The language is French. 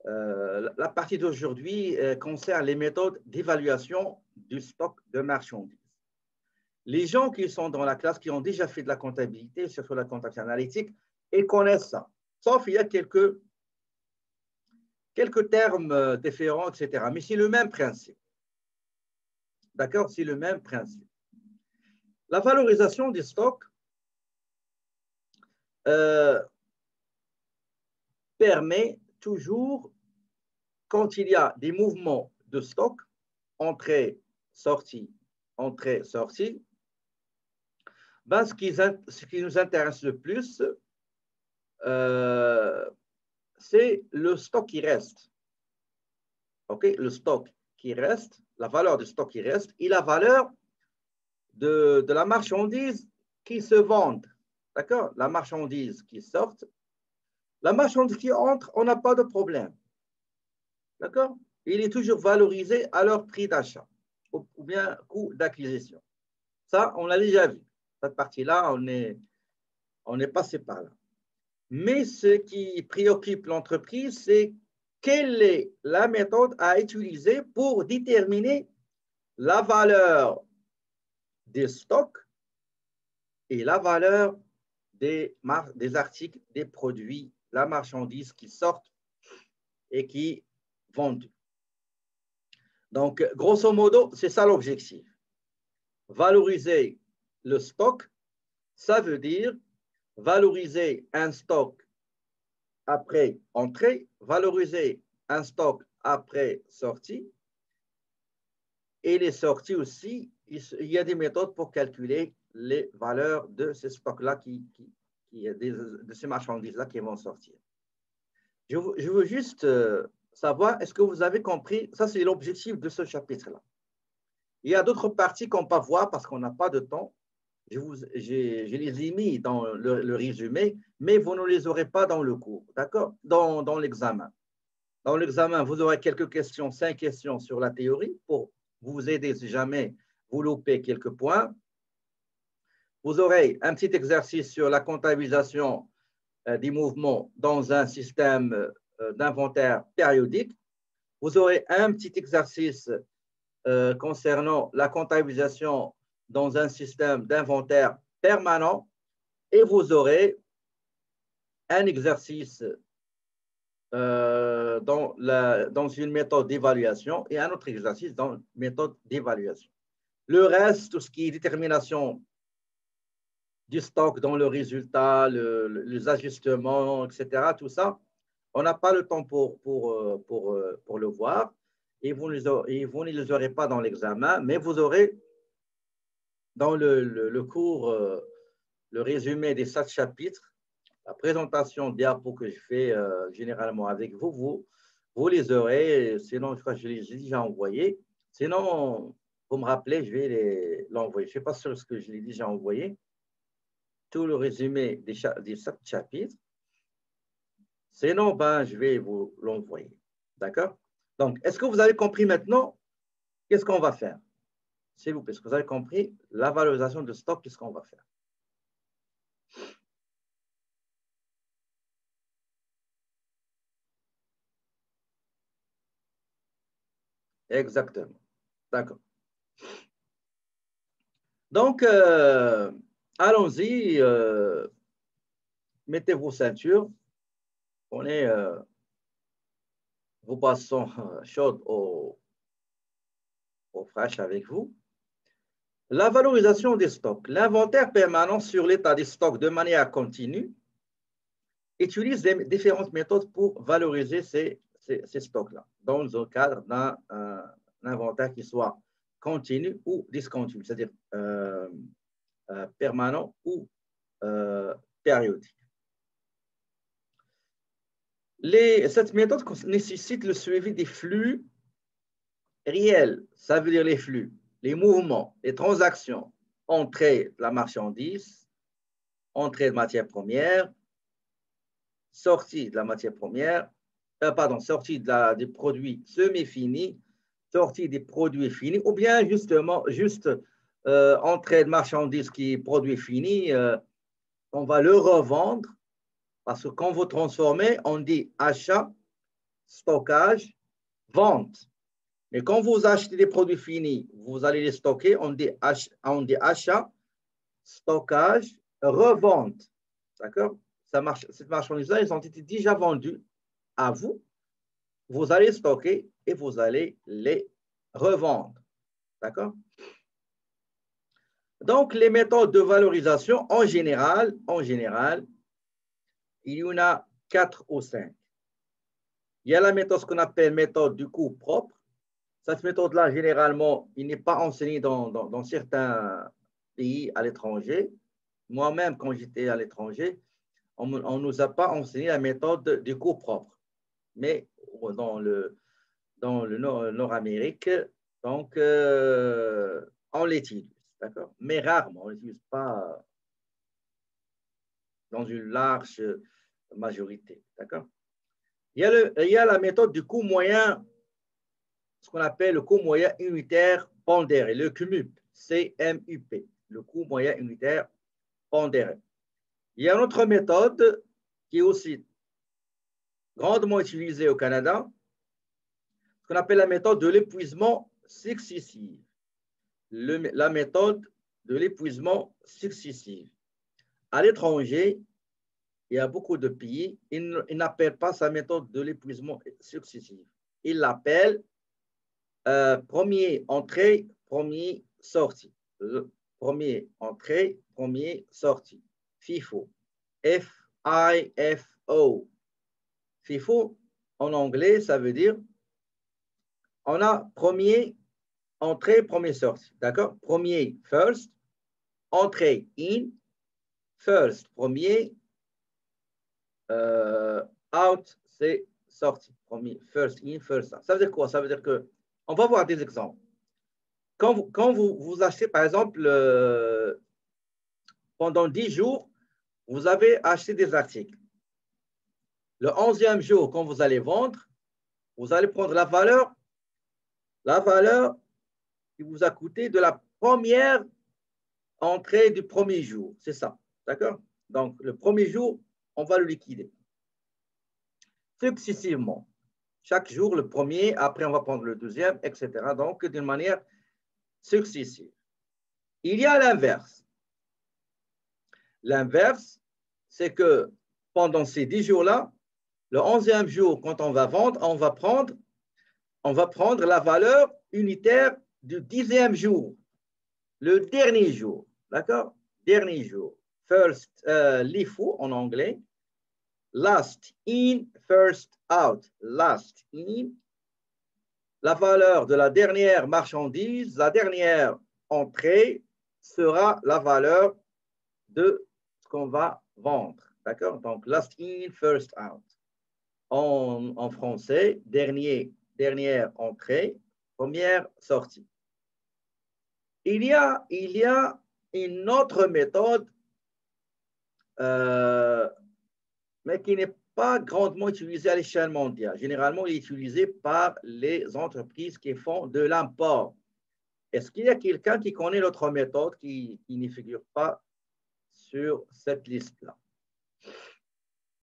La partie d'aujourd'hui concerne les méthodes d'évaluation du stock de marchandises. Les gens qui sont dans la classe, qui ont déjà fait de la comptabilité, surtout la comptabilité analytique, ils connaissent ça. Sauf il y a quelques termes différents, etc. Mais c'est le même principe. D'accord? C'est le même principe. La valorisation des stocks permet toujours, quand il y a des mouvements de stock, entrée, sortie, ben, ce qui nous intéresse le plus, c'est le stock qui reste. Okay? Le stock qui reste, la valeur du stock qui reste et la valeur de la marchandise qui se vend. D'accord? La marchandise qui sort, la marchandise qui entre, on n'a pas de problème. D'accord? Il est toujours valorisé à leur prix d'achat ou bien coût d'acquisition. Ça, on l'a déjà vu. Cette partie-là, on est passé par là. Mais ce qui préoccupe l'entreprise, c'est quelle est la méthode à utiliser pour déterminer la valeur des stocks et la valeur des articles, des produits, la marchandise qui sortent et qui vendent. Donc, grosso modo, c'est ça l'objectif. Valoriser le stock, ça veut dire valoriser un stock après entrée, valoriser un stock après sortie. Et les sorties aussi, il y a des méthodes pour calculer les valeurs de ces stocks-là, de ces marchandises-là qui vont sortir. Je veux juste savoir, est-ce que vous avez compris? Ça, c'est l'objectif de ce chapitre-là. Il y a d'autres parties qu'on ne peut pas voir parce qu'on n'a pas de temps. Je les ai mis dans le résumé, mais vous ne les aurez pas dans le cours, d'accord? Dans l'examen. Dans l'examen, vous aurez quelques questions, 5 questions sur la théorie pour vous aider si jamais vous loupez quelques points. Vous aurez un petit exercice sur la comptabilisation des mouvements dans un système d'inventaire périodique. Vous aurez un petit exercice concernant la comptabilisation dans un système d'inventaire permanent et vous aurez un exercice dans une méthode d'évaluation et un autre exercice dans une méthode d'évaluation. Le reste, tout ce qui est détermination du stock dans le résultat, les ajustements, etc., tout ça, on n'a pas le temps pour le voir et vous ne les aurez pas dans l'examen, mais vous aurez dans le cours le résumé des 7 chapitres, la présentation diapo que je fais généralement avec vous, vous les aurez, sinon je crois que je les ai déjà envoyés. Sinon, vous me rappelez, je vais l'envoyer. Je ne suis pas sûr que je l'ai déjà envoyé. Tout le résumé des 7 chapitres. Sinon, ben, je vais vous l'envoyer. D'accord? Donc, est-ce que vous avez compris maintenant qu'est-ce qu'on va faire? S'il vous plaît, est-ce que vous avez compris la valorisation de stock, qu'est-ce qu'on va faire? Exactement. D'accord. Donc, allons-y. Mettez vos ceintures. Vous passons chaude au fraîche avec vous. La valorisation des stocks. L'inventaire permanent sur l'état des stocks de manière continue utilise différentes méthodes pour valoriser ces stocks-là dans le cadre d'un inventaire qui soit continu ou discontinu, c'est-à-dire permanent ou périodique. Cette méthode nécessite le suivi des flux réels, ça veut dire les flux, les mouvements, les transactions, entrée de la marchandise, entrée de matière première, sortie de la matière première, sortie des produits semi-finis, sortie des produits finis, ou bien justement, entrée de marchandises qui est produit fini, on va le revendre, parce que quand vous transformez, on dit achat, stockage, vente. Mais quand vous achetez des produits finis, vous allez les stocker, on dit achat, stockage, revente. D'accord? Cette marchandise-là, ils ont été déjà vendus à vous. Vous allez stocker et vous allez les revendre. D'accord? Donc, les méthodes de valorisation, en général, il y en a 4 ou 5. Il y a la méthode, ce qu'on appelle méthode du coût propre. Cette méthode-là, généralement, il n'est pas enseignée dans certains pays à l'étranger. Moi-même, quand j'étais à l'étranger, on ne nous a pas enseigné la méthode du coût propre. Mais dans le Nord-Amérique, donc, on l'étudie, d'accord? Mais rarement, on ne l'utilise pas dans une large majorité, d'accord? Il y a la méthode du coût moyen, ce qu'on appelle le coût moyen unitaire pondéré, le CMUP, C-M-U-P, le coût moyen unitaire pondéré. Il y a une autre méthode qui est aussi grandement utilisée au Canada, ce qu'on appelle la méthode de l'épuisement successif. La méthode de l'épuisement successif. À l'étranger, il y a beaucoup de pays, ils n'appellent pas sa méthode de l'épuisement successif. Ils l'appellent premier entrée, premier sortie. Premier entrée, premier sortie. FIFO. F-I-F-O. FIFO, en anglais, ça veut dire on a premier entrée, premier sortie. D'accord? Premier, first. Entrée, in. First, premier. Out, c'est sorti. Premier, first in, first out. Ça veut dire quoi? Ça veut dire que, on va voir des exemples. Quand vous achetez, par exemple, pendant 10 jours, vous avez acheté des articles. Le 11e jour, quand vous allez vendre, vous allez prendre la valeur qui vous a coûté de la première entrée du premier jour. C'est ça. D'accord? Donc, le premier jour, on va le liquider. Successivement. Chaque jour, le premier, après on va prendre le deuxième, etc. Donc, d'une manière successive. Il y a l'inverse. L'inverse, c'est que pendant ces 10 jours-là, le 11e jour, quand on va vendre, on va prendre la valeur unitaire du 10e jour, le dernier jour. D'accord? Dernier jour. First, LIFO en anglais. Last in, first out. Last in. La valeur de la dernière marchandise, la dernière entrée sera la valeur de ce qu'on va vendre. D'accord? Donc, last in, first out. En français, dernière entrée, première sortie. Il y a une autre méthode, mais qui n'est pas grandement utilisée à l'échelle mondiale. Généralement, il est utilisé par les entreprises qui font de l'import. Est-ce qu'il y a quelqu'un qui connaît l'autre méthode qui ne figure pas sur cette liste-là?